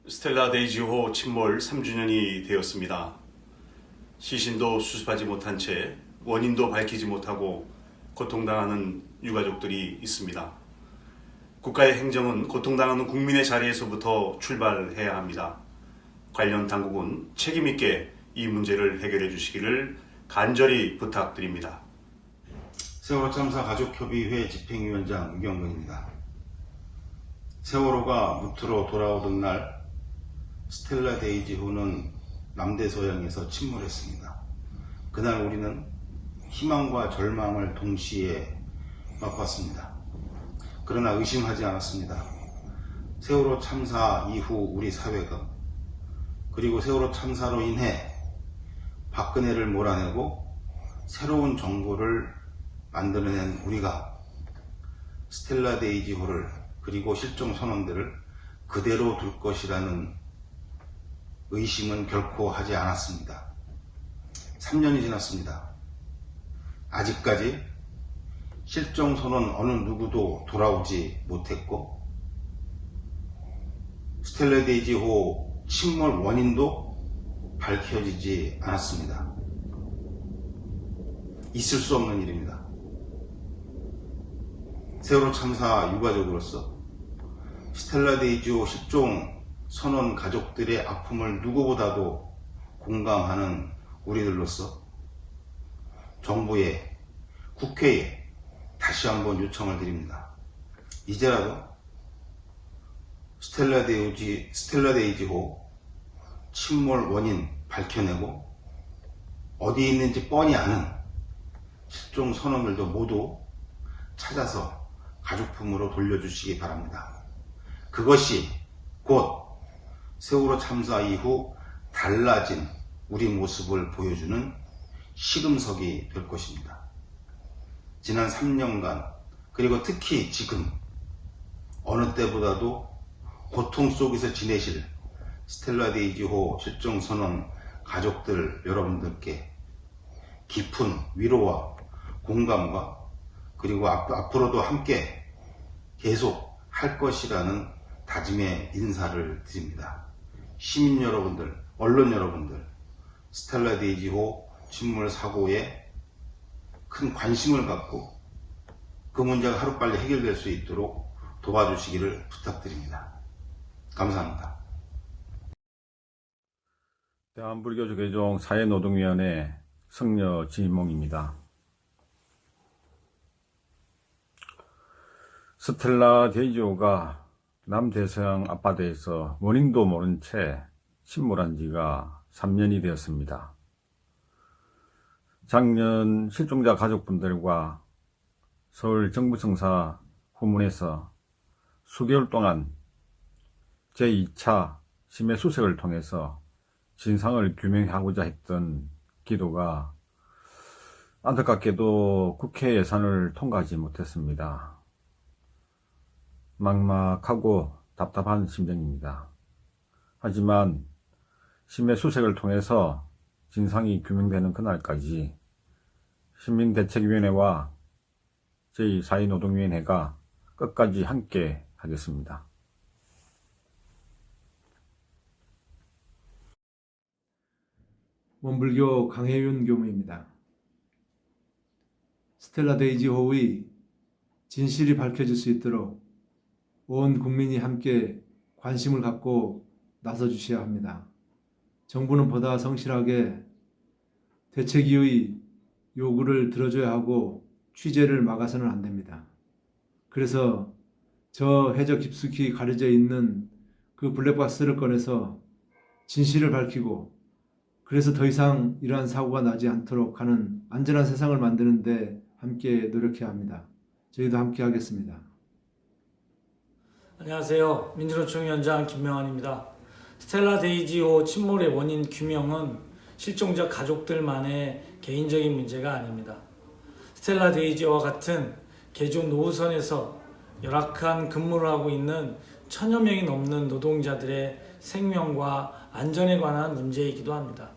스텔라 데이지호 침몰 3주년이 되었습니다. 시신도 수습하지 못한 채 원인도 밝히지 못하고 고통당하는 유가족들이 있습니다. 국가의 행정은 고통당하는 국민의 자리에서부터 출발해야 합니다. 관련 당국은 책임있게 이 문제를 해결해 주시기를 간절히 부탁드립니다. 세월호 참사 가족협의회 집행위원장 유경근입니다. 세월호가 무트로 돌아오던 날 스텔라 데이지호는 남대서양에서 침몰했습니다. 그날 우리는 희망과 절망을 동시에 맛봤습니다. 그러나 의심하지 않았습니다. 세월호 참사 이후 우리 사회가, 그리고 세월호 참사로 인해 박근혜를 몰아내고 새로운 정부를 만들어낸 우리가 스텔라 데이지호를, 그리고 실종 선원들을 그대로 둘 것이라는 의심은 결코 하지 않았습니다. 3년이 지났습니다. 아직까지 실종 선원 어느 누구도 돌아오지 못했고, 스텔라 데이지호 침몰 원인도 밝혀지지 않았습니다. 있을 수 없는 일입니다. 세월호 참사 유가족으로서, 스텔라 데이지호 실종 선원 가족들의 아픔을 누구보다도 공감하는 우리들로서 정부에, 국회에 다시 한번 요청을 드립니다. 이제라도 스텔라 데이지호 침몰 원인 밝혀내고 어디 있는지 뻔히 아는 실종 선원들도 모두 찾아서 가족품으로 돌려주시기 바랍니다. 그것이 곧 세월호 참사 이후 달라진 우리 모습을 보여주는 시금석이 될 것입니다. 지난 3년간, 그리고 특히 지금 어느 때보다도 고통 속에서 지내실 스텔라 데이지호 실종 선원 가족들 여러분들께 깊은 위로와 공감과, 그리고 앞으로도 함께 계속 할 것이라는 다짐의 인사를 드립니다. 시민 여러분들, 언론 여러분들, 스텔라 데이지호 침몰 사고에 큰 관심을 갖고 그 문제가 하루빨리 해결될 수 있도록 도와주시기를 부탁드립니다. 감사합니다. 대한불교조계종 사회노동위원회 성녀지몽입니다. 스텔라 데이지호가 남대서양 앞바다에서 원인도 모른 채 침몰한 지가 3년이 되었습니다. 작년 실종자 가족분들과 서울 정부청사 후문에서 수개월 동안 제2차 심해수색을 통해서 진상을 규명하고자 했던 기도가 안타깝게도 국회 예산을 통과하지 못했습니다. 막막하고 답답한 심정입니다. 하지만 심해수색을 통해서 진상이 규명되는 그날까지 시민대책위원회와 제2사회노동위원회가 끝까지 함께 하겠습니다. 원불교 강혜윤 교무입니다. 스텔라 데이지호의 진실이 밝혀질 수 있도록 온 국민이 함께 관심을 갖고 나서주셔야 합니다. 정부는 보다 성실하게 대책위의 요구를 들어줘야 하고 취재를 막아서는 안 됩니다. 그래서 저 해저 깊숙이 가려져 있는 그 블랙박스를 꺼내서 진실을 밝히고, 그래서 더 이상 이러한 사고가 나지 않도록 하는 안전한 세상을 만드는 데 함께 노력해야 합니다. 저희도 함께 하겠습니다. 안녕하세요. 민주노총위원장 김명환입니다. 스텔라 데이지호 침몰의 원인 규명은 실종자 가족들만의 개인적인 문제가 아닙니다. 스텔라 데이지호와 같은 개종 노후선에서 열악한 근무를 하고 있는 1000여 명이 넘는 노동자들의 생명과 안전에 관한 문제이기도 합니다.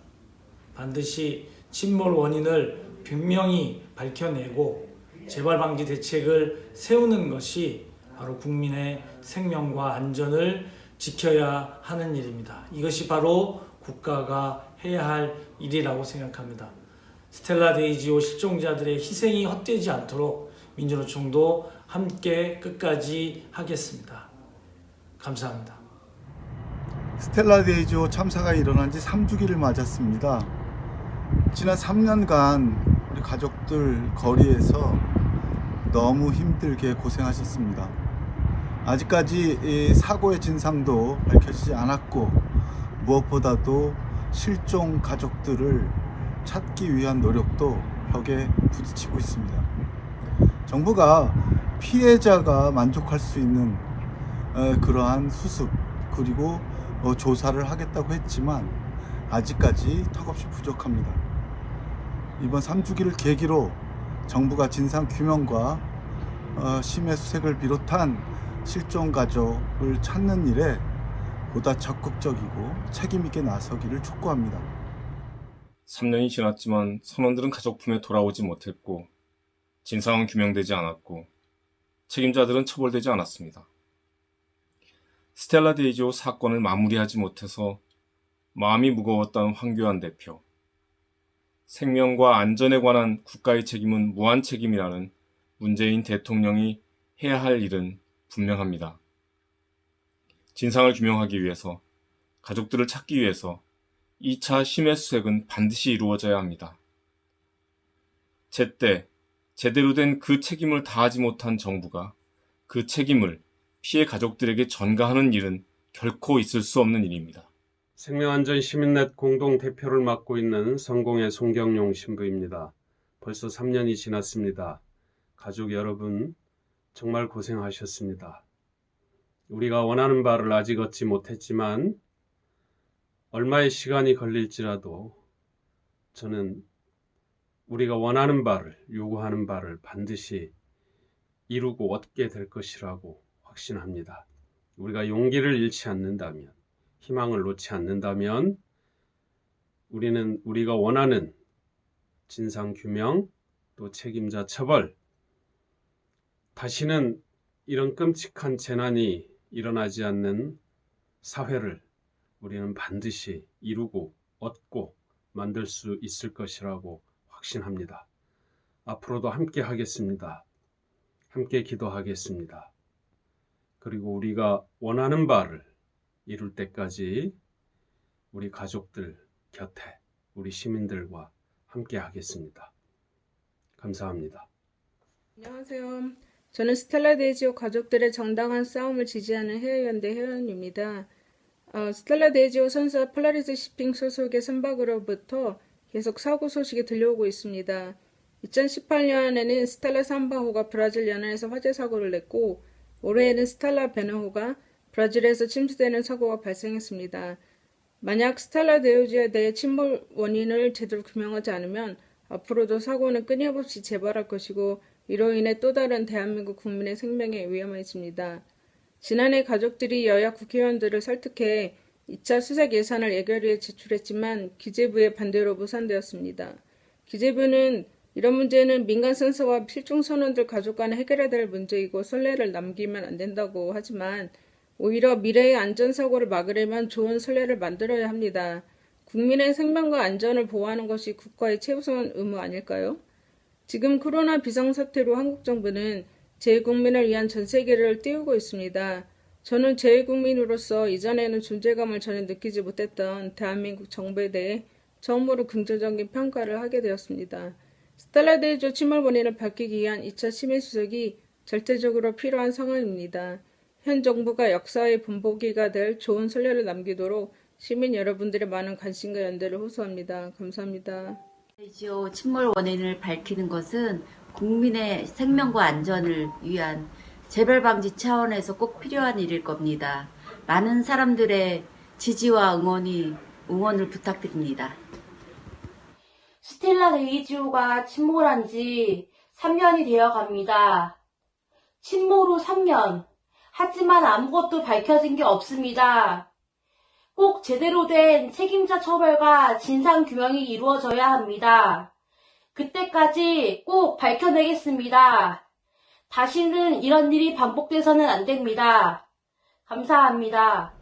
반드시 침몰 원인을 분명히 밝혀내고 재발 방지 대책을 세우는 것이 바로 국민의 생명과 안전을 지켜야 하는 일입니다. 이것이 바로 국가가 해야 할 일이라고 생각합니다. 스텔라 데이지오 실종자들의 희생이 헛되지 않도록 민주노총도 함께 끝까지 하겠습니다. 감사합니다. 스텔라 데이지오 참사가 일어난 지 3주기를 맞았습니다. 지난 3년간 우리 가족들 거리에서 너무 힘들게 고생하셨습니다. 아직까지 이 사고의 진상도 밝혀지지 않았고 무엇보다도 실종 가족들을 찾기 위한 노력도 벽에 부딪히고 있습니다. 정부가 피해자가 만족할 수 있는 그러한 수습 그리고 조사를 하겠다고 했지만 아직까지 턱없이 부족합니다. 이번 3주기를 계기로 정부가 진상 규명과 심해 수색을 비롯한 실종 가족을 찾는 일에 보다 적극적이고 책임있게 나서기를 촉구합니다. 3년이 지났지만 선원들은 가족 품에 돌아오지 못했고 진상은 규명되지 않았고 책임자들은 처벌되지 않았습니다. 스텔라 데이지오 사건을 마무리하지 못해서 마음이 무거웠던 황교안 대표. 생명과 안전에 관한 국가의 책임은 무한 책임이라는 문재인 대통령이 해야 할 일은 분명합니다. 진상을 규명하기 위해서, 가족들을 찾기 위해서 2차 심해 수색은 반드시 이루어져야 합니다. 제때 제대로 된 그 책임을 다하지 못한 정부가 그 책임을 피해 가족들에게 전가하는 일은 결코 있을 수 없는 일입니다. 생명안전 시민넷 공동대표를 맡고 있는 성공의 송경용 신부입니다. 벌써 3년이 지났습니다. 가족 여러분 정말 고생하셨습니다. 우리가 원하는 바를 아직 얻지 못했지만 얼마의 시간이 걸릴지라도 저는 우리가 원하는 바를, 요구하는 바를 반드시 이루고 얻게 될 것이라고 확신합니다. 우리가 용기를 잃지 않는다면, 희망을 놓지 않는다면 우리는 우리가 원하는 진상규명 또 책임자 처벌, 다시는 이런 끔찍한 재난이 일어나지 않는 사회를 우리는 반드시 이루고 얻고 만들 수 있을 것이라고 확신합니다. 앞으로도 함께 하겠습니다. 함께 기도하겠습니다. 그리고 우리가 원하는 바를 이룰 때까지 우리 가족들 곁에 우리 시민들과 함께 하겠습니다. 감사합니다. 안녕하세요. 저는 스텔라 데이지오 가족들의 정당한 싸움을 지지하는 해외연대 회원입니다. 스텔라 데이지오 선수와 폴라리스 시핑 소속의 선박으로부터 계속 사고 소식이 들려오고 있습니다. 2018년에는 스텔라 삼바호가 브라질 연안에서 화재 사고를 냈고 올해에는 스텔라 베너호가 브라질에서 침수되는 사고가 발생했습니다. 만약 스텔라 데이지오에 대해 침몰 원인을 제대로 규명하지 않으면 앞으로도 사고는 끊임없이 재발할 것이고 이로 인해 또 다른 대한민국 국민의 생명에 위험이 있습니다. 지난해 가족들이 여야 국회의원들을 설득해 2차 수색 예산을 예결위에 제출했지만 기재부의 반대로 무산되었습니다. 기재부는 이런 문제는 민간 선수와 실종 선원들 가족 간에 해결해야 될 문제이고 선례를 남기면 안 된다고 하지만 오히려 미래의 안전사고를 막으려면 좋은 선례를 만들어야 합니다. 국민의 생명과 안전을 보호하는 것이 국가의 최우선 의무 아닐까요? 지금 코로나 비상사태로 한국 정부는 제1국민을 위한 전세계를 띄우고 있습니다. 저는 제1국민으로서 이전에는 존재감을 전혀 느끼지 못했던 대한민국 정부에 대해 처음으로 긍정적인 평가를 하게 되었습니다. 스텔라 데이지오 침몰 원인을 밝히기 위한 2차 심해 수색이 절대적으로 필요한 상황입니다. 현 정부가 역사의 본보기가 될 좋은 선례를 남기도록 시민 여러분들의 많은 관심과 연대를 호소합니다. 감사합니다. 데이지오 침몰 원인을 밝히는 것은 국민의 생명과 안전을 위한 재발 방지 차원에서 꼭 필요한 일일 겁니다. 많은 사람들의 지지와 응원을 부탁드립니다. 스텔라 데이지오가 침몰한 지 3년이 되어 갑니다. 침몰 후 3년. 하지만 아무것도 밝혀진 게 없습니다. 꼭 제대로 된 책임자 처벌과 진상규명이 이루어져야 합니다. 그때까지 꼭 밝혀내겠습니다. 다시는 이런 일이 반복돼서는 안 됩니다. 감사합니다.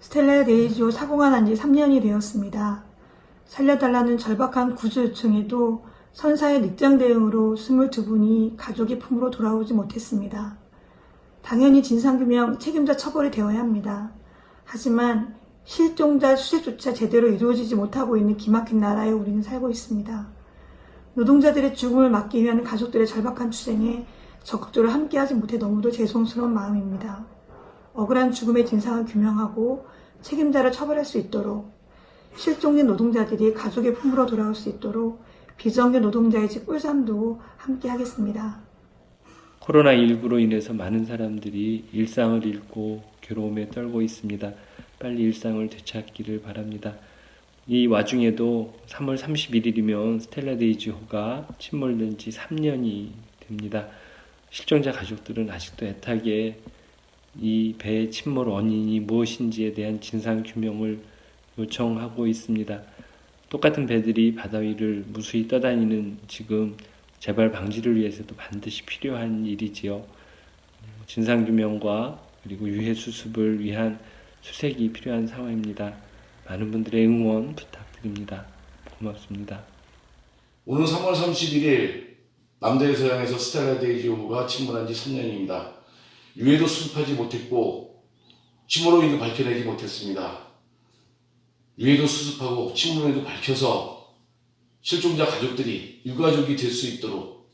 스텔라 데이지오 사고가 난 지 3년이 되었습니다. 살려달라는 절박한 구조 요청에도 선사의 늑장 대응으로 22분이 가족의 품으로 돌아오지 못했습니다. 당연히 진상규명 책임자 처벌이 되어야 합니다. 하지만 실종자 수색조차 제대로 이루어지지 못하고 있는 기막힌 나라에 우리는 살고 있습니다. 노동자들의 죽음을 막기 위한 가족들의 절박한 투쟁에 적극적으로 함께하지 못해 너무도 죄송스러운 마음입니다. 억울한 죽음의 진상을 규명하고 책임자를 처벌할 수 있도록, 실종된 노동자들이 가족의 품으로 돌아올 수 있도록 비정규 노동자의 집 꿀잠도 함께하겠습니다. 코로나19로 인해서 많은 사람들이 일상을 잃고 괴로움에 떨고 있습니다. 빨리 일상을 되찾기를 바랍니다. 이 와중에도 3월 31일이면 스텔라 데이지호가 침몰된 지 3년이 됩니다. 실종자 가족들은 아직도 애타게 이 배의 침몰 원인이 무엇인지에 대한 진상규명을 요청하고 있습니다. 똑같은 배들이 바다 위를 무수히 떠다니는 지금 재발 방지를 위해서도 반드시 필요한 일이지요. 진상규명과 그리고 유해 수습을 위한 수색이 필요한 상황입니다. 많은 분들의 응원 부탁드립니다. 고맙습니다. 오늘 3월 31일 남대서양에서 스텔라 데이지호가 침몰한 지 3년입니다. 유해도 수습하지 못했고 침몰 원인도 밝혀내지 못했습니다. 유해도 수습하고 침몰 원인도 밝혀서 실종자 가족들이 유가족이 될 수 있도록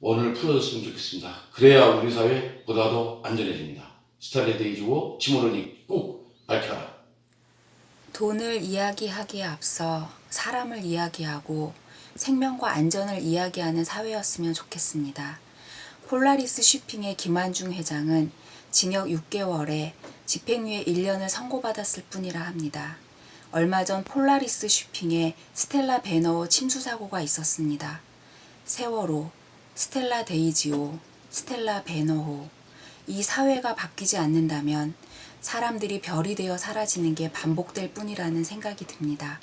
원을 풀어줬으면 좋겠습니다. 그래야 우리 사회 보다 더 안전해집니다. 스텔라 데이지호 침몰 원인 꼭 밝혀라. 돈을 이야기하기에 앞서 사람을 이야기하고 생명과 안전을 이야기하는 사회였으면 좋겠습니다. 폴라리스 쉬핑의 김한중 회장은 징역 6개월에 집행유예 1년을 선고받았을 뿐이라 합니다. 얼마 전 폴라리스 쉬핑에 스텔라 베너호 침수 사고가 있었습니다. 세월호, 스텔라 데이지호, 스텔라 베너호. 이 사회가 바뀌지 않는다면 사람들이 별이 되어 사라지는 게 반복될 뿐이라는 생각이 듭니다.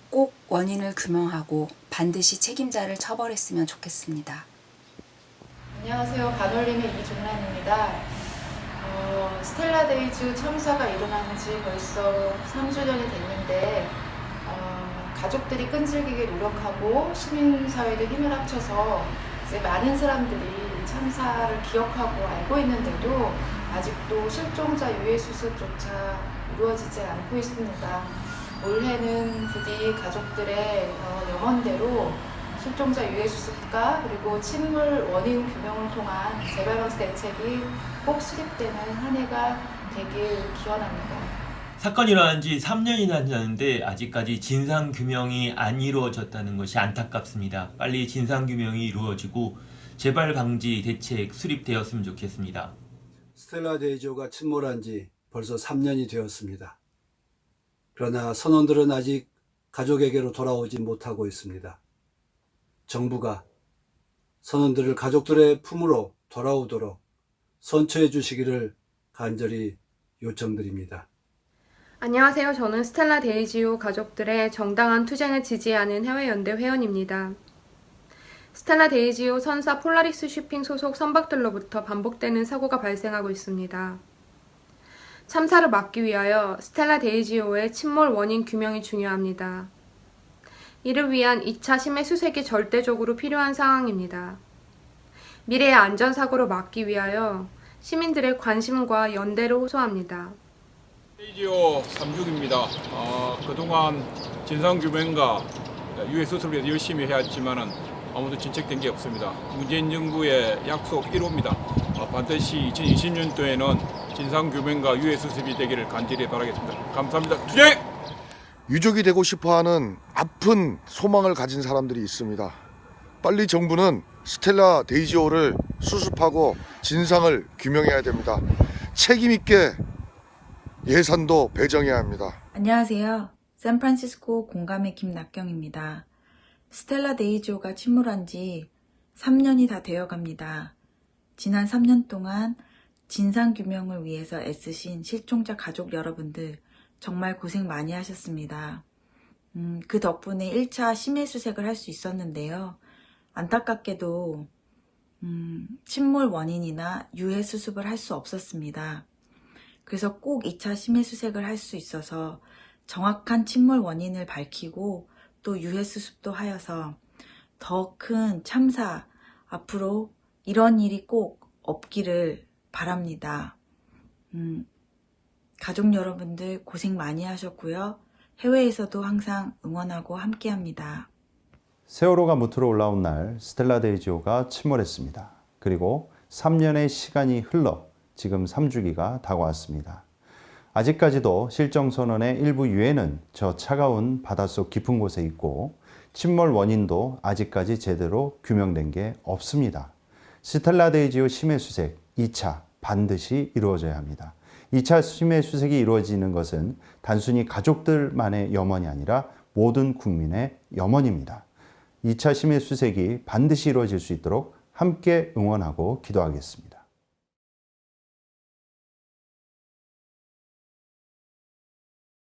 꼭 원인을 규명하고 반드시 책임자를 처벌했으면 좋겠습니다. 안녕하세요. 반올림의 이종란입니다. 스텔라 데이지호 참사가 일어난 지 벌써 3주년이 됐는데 가족들이 끈질기게 노력하고 시민사회도 힘을 합쳐서 이제 많은 사람들이 참사를 기억하고 알고 있는데도 아직도 실종자 유해 수습조차 이루어지지 않고 있습니다. 올해는 부디 가족들의 염원대로 실종자 유해 수습과 그리고 침몰 원인 규명을 통한 재발 방지 대책이 꼭 수립되는 한 해가 되길 기원합니다. 사건이 일어난 지 3년이나 지났는데 아직까지 진상규명이 안 이루어졌다는 것이 안타깝습니다. 빨리 진상규명이 이루어지고 재발 방지 대책 수립되었으면 좋겠습니다. 스텔라 데이지호가 침몰한 지 벌써 3년이 되었습니다. 그러나 선원들은 아직 가족에게로 돌아오지 못하고 있습니다. 정부가 선원들을 가족들의 품으로 돌아오도록 선처해 주시기를 간절히 요청드립니다. 안녕하세요. 저는 스텔라 데이지호 가족들의 정당한 투쟁을 지지하는 해외연대 회원입니다. 스텔라 데이지호 선사 폴라리스 쉬핑 소속 선박들로부터 반복되는 사고가 발생하고 있습니다. 참사를 막기 위하여 스텔라 데이지호의 침몰 원인 규명이 중요합니다. 이를 위한 2차 심해 수색이 절대적으로 필요한 상황입니다. 미래의 안전사고를 막기 위하여 시민들의 관심과 연대를 호소합니다. 데이지호 3죽입니다. 그동안 진상규명과 유해 수습을 위해서 열심히 해왔지만은 아무도 진척된 게 없습니다. 문재인 정부의 약속 1호입니다. 반드시 2020년도에는 진상규명과 유해 수습이 되기를 간절히 바라겠습니다. 감사합니다. 투쟁! 유족이 되고 싶어하는 아픈 소망을 가진 사람들이 있습니다. 빨리 정부는 스텔라 데이지호를 수습하고 진상을 규명해야 됩니다. 책임 있게 예산도 배정해야 합니다. 안녕하세요. 샌프란시스코 공감의 김낙경입니다. 스텔라 데이지호가 침몰한 지 3년이 다 되어갑니다. 지난 3년 동안 진상규명을 위해서 애쓰신 실종자 가족 여러분들 정말 고생 많이 하셨습니다. 그 덕분에 1차 심해 수색을 할 수 있었는데요. 안타깝게도 침몰 원인이나 유해 수습을 할 수 없었습니다. 그래서 꼭 2차 심해 수색을 할 수 있어서 정확한 침몰 원인을 밝히고 또 유해 수습도 하여서 더 큰 참사 앞으로 이런 일이 꼭 없기를 바랍니다. 가족 여러분들 고생 많이 하셨고요. 해외에서도 항상 응원하고 함께합니다. 세월호가 무트로 올라온 날 스텔라 데이지오가 침몰했습니다. 그리고 3년의 시간이 흘러 지금 3주기가 다가왔습니다. 아직까지도 실종 선원의 일부 유해는 저 차가운 바닷속 깊은 곳에 있고 침몰 원인도 아직까지 제대로 규명된 게 없습니다. 스텔라 데이지오 심해 수색 2차 반드시 이루어져야 합니다. 2차 심해 수색이 이루어지는 것은 단순히 가족들만의 염원이 아니라 모든 국민의 염원입니다. 2차 심해 수색이 반드시 이루어질 수 있도록 함께 응원하고 기도하겠습니다.